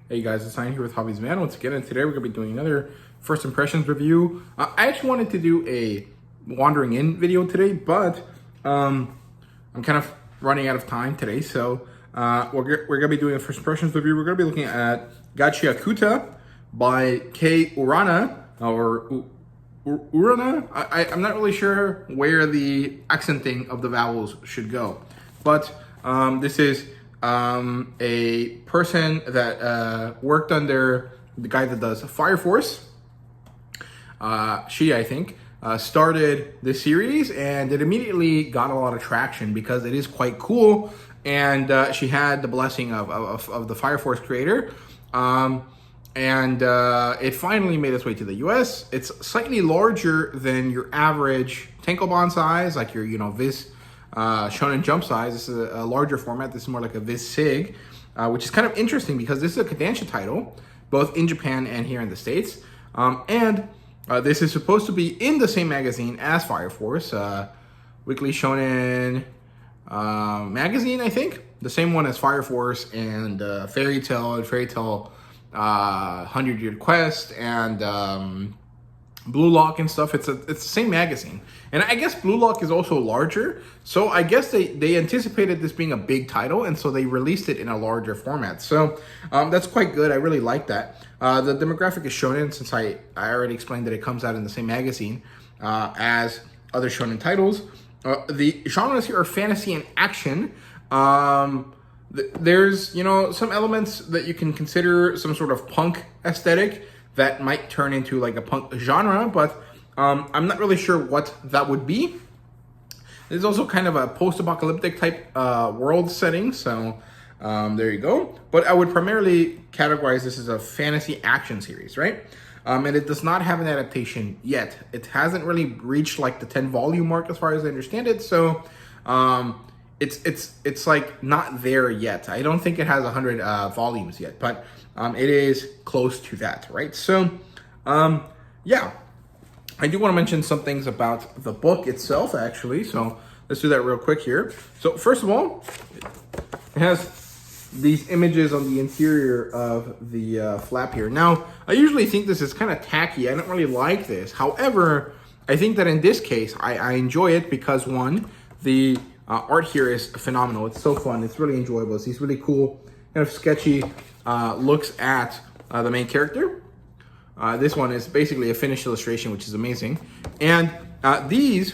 Hey guys, it's Ryan here with Hobbies Man once again, and today we're going to be doing another first impressions review. I actually wanted to do a wandering in video today, but I'm kind of running out of time today, so we're going to be doing a first impressions review. We're going to be looking at Gachiakuta by K. Urana, or Urana? I'm not really sure where the accenting of the vowels should go, but this is a person that worked under the guy that does Fire Force. She, I think, started this series, and it immediately got a lot of traction because it is quite cool, and she had the blessing of the Fire Force creator, and it finally made its way to the US. It's slightly larger than your average Tankobon size, like your, Viz Shonen Jump size. This is a larger format. This is more like a Viz Sig, which is kind of interesting because this is a kodansha title, both in Japan and here in the States. And this is supposed to be in the same magazine as Fire Force, Weekly Shonen magazine, I think. The same one as Fire Force and Fairy Tail 100-Year Quest, and Blue Lock and stuff. It's the same magazine, and I guess Blue Lock is also larger, so I guess they anticipated this being a big title, and so they released it in a larger format. So that's quite good. I really like that. The demographic is shonen, since I already explained that it comes out in the same magazine as other shonen titles. The genres here are fantasy and action. There's some elements that you can consider some sort of punk aesthetic that might turn into like a punk genre, but I'm not really sure what that would be. There's also kind of a post-apocalyptic type world setting, so there you go. But I would primarily categorize this as a fantasy action series, right? And it does not have an adaptation yet. It hasn't really reached like the 10-volume mark as far as I understand it, so it's like not there yet. I don't think it has 100 volumes yet, but it is close to that, right? So, yeah, I do want to mention some things about the book itself, actually. So let's do that real quick here. So first of all, it has these images on the interior of the flap here. Now, I usually think this is kind of tacky. I don't really like this. However, I think that in this case, I enjoy it because, one, the art here is phenomenal. It's so fun. It's really enjoyable. It's these really cool, kind of sketchy looks at the main character. This one is basically a finished illustration, which is amazing. And these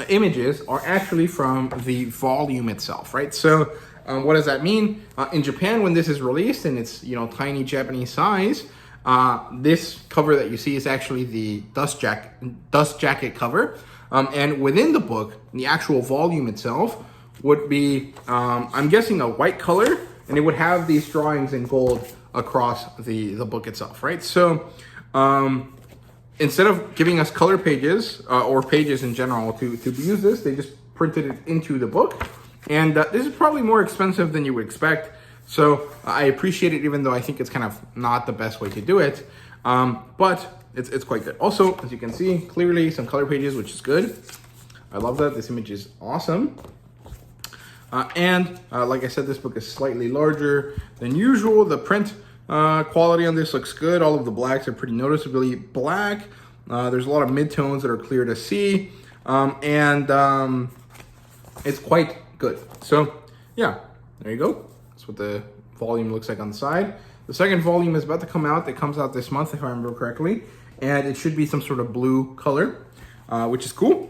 images are actually from the volume itself, right? So what does that mean? In Japan, when this is released in its tiny Japanese size, this cover that you see is actually the dust jacket cover. And within the book, the actual volume itself would be, I'm guessing, a white color, and it would have these drawings in gold across the book itself, right? So instead of giving us color pages or pages in general to use this, they just printed it into the book. And this is probably more expensive than you would expect. So I appreciate it, even though I think it's kind of not the best way to do it. But it's quite good. Also, as you can see, clearly some color pages, which is good. I love that. This image is awesome. And like I said, this book is slightly larger than usual. The print quality on this looks good. All of the blacks are pretty noticeably black. There's a lot of midtones that are clear to see. And it's quite good. So yeah, there you go. That's what the volume looks like on the side. The second volume is about to come out. It comes out this month, if I remember correctly. And it should be some sort of blue color, which is cool.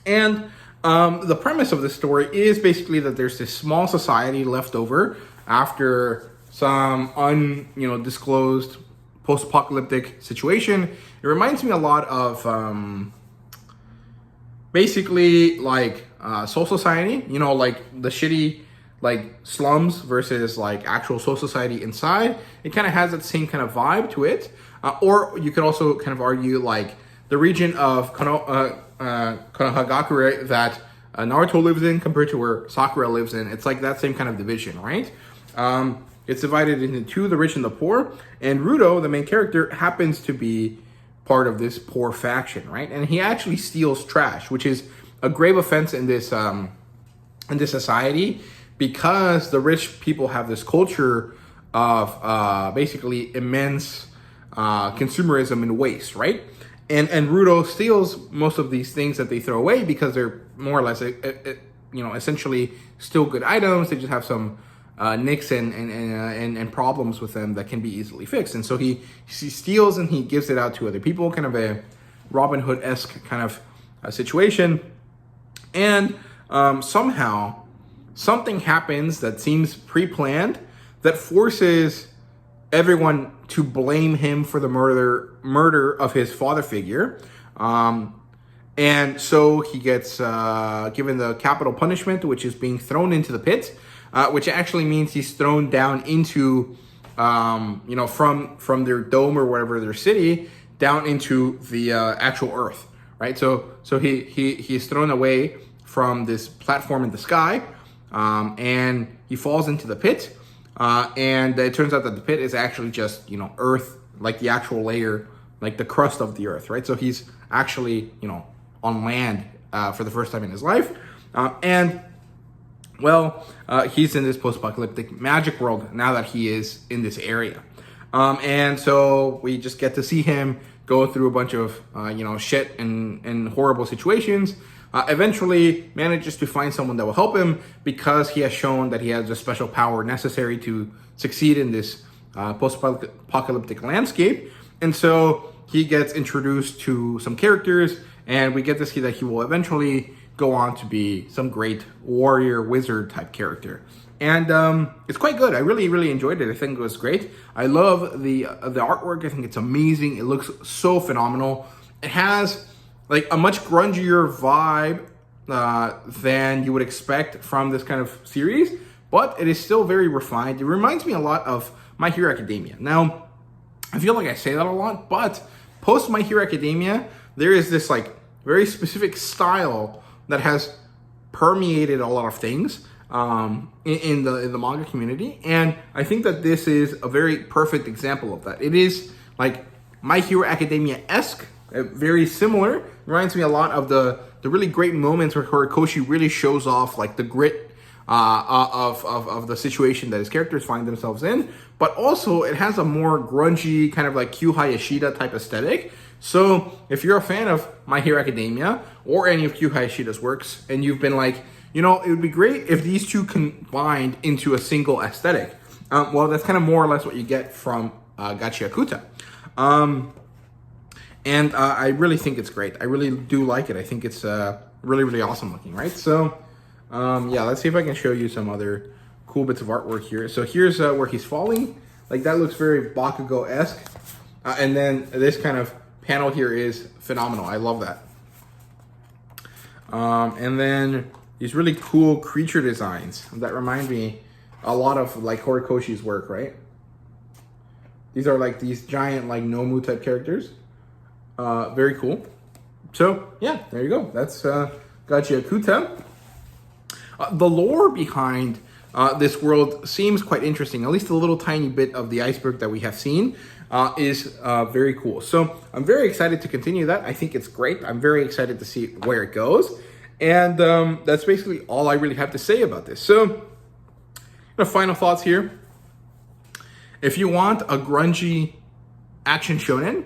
And the premise of this story is basically that there's this small society left over after some undisclosed post-apocalyptic situation. It reminds me a lot of basically like Soul Society, like the shitty like slums versus like actual Soul Society inside. It kind of has that same kind of vibe to it. Or you could also kind of argue like the region of Konohagakure that Naruto lives in compared to where Sakura lives in. It's like that same kind of division, right? It's divided into two, the rich and the poor. And Rudo, the main character, happens to be part of this poor faction, right? And he actually steals trash, which is a grave offense in this society, because the rich people have this culture of basically immense consumerism and waste, right? And Rudo steals most of these things that they throw away because they're more or less, essentially still good items. They just have some nicks and problems with them that can be easily fixed. And so he steals and he gives it out to other people, kind of a Robin Hood-esque kind of situation. And somehow something happens that seems pre-planned that forces everyone to blame him for the murder of his father figure. And so he gets given the capital punishment, which is being thrown into the pit, which actually means he's thrown down into, from their dome or whatever, their city, down into the actual earth, right? So he's thrown away from this platform in the sky, and he falls into the pit. And it turns out that the pit is actually just, earth, like the actual layer, like the crust of the earth, right? So he's actually, on land for the first time in his life. He's in this post-apocalyptic magic world now that he is in this area. And so we just get to see him go through a bunch of, shit and horrible situations. Eventually manages to find someone that will help him because he has shown that he has the special power necessary to succeed in this post-apocalyptic landscape. And so he gets introduced to some characters, and we get to see that he will eventually go on to be some great warrior wizard type character. And it's quite good. I really, really enjoyed it. I think it was great. I love the artwork. I think it's amazing. It looks so phenomenal. It has like a much grungier vibe than you would expect from this kind of series, but it is still very refined. It reminds me a lot of My Hero Academia. Now, I feel like I say that a lot, but post My Hero Academia, there is this like very specific style that has permeated a lot of things in the manga community, and I think that this is a very perfect example of that. It is like My Hero Academia-esque, very similar. Reminds me a lot of the really great moments where Horikoshi really shows off like the grit of the situation that his characters find themselves in, but also it has a more grungy kind of like Q Hayashida type aesthetic. So if you're a fan of My Hero Academia or any of Q Hayashida's works, and you've been like, it would be great if these two combined into a single aesthetic. That's kind of more or less what you get from Gachiakuta. And I really think it's great. I really do like it. I think it's really, really awesome looking, right? So, let's see if I can show you some other cool bits of artwork here. So here's where he's falling. Like, that looks very Bakugo-esque. And then this kind of panel here is phenomenal. I love that. And then these really cool creature designs that remind me a lot of, like, Horikoshi's work, right? These are, like, these giant, like, Nomu type characters. Very cool. So, yeah, there you go. That's Gachiakuta. The lore behind this world seems quite interesting. At least a little tiny bit of the iceberg that we have seen is very cool. So, I'm very excited to continue that. I think it's great. I'm very excited to see where it goes. And that's basically all I really have to say about this. So, final thoughts here. If you want a grungy action shonen,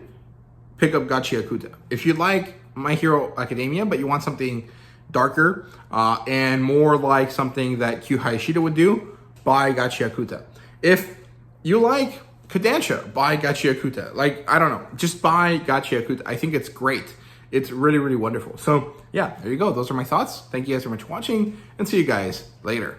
pick up Gachiakuta. If you like My Hero Academia, but you want something darker and more like something that Q Hayashida would do, buy Gachiakuta. If you like kodansha, buy Gachiakuta. Like, I don't know, just buy Gachiakuta. I think it's great. It's really, really wonderful. So, yeah, there you go. Those are my thoughts. Thank you guys so much for watching, and see you guys later.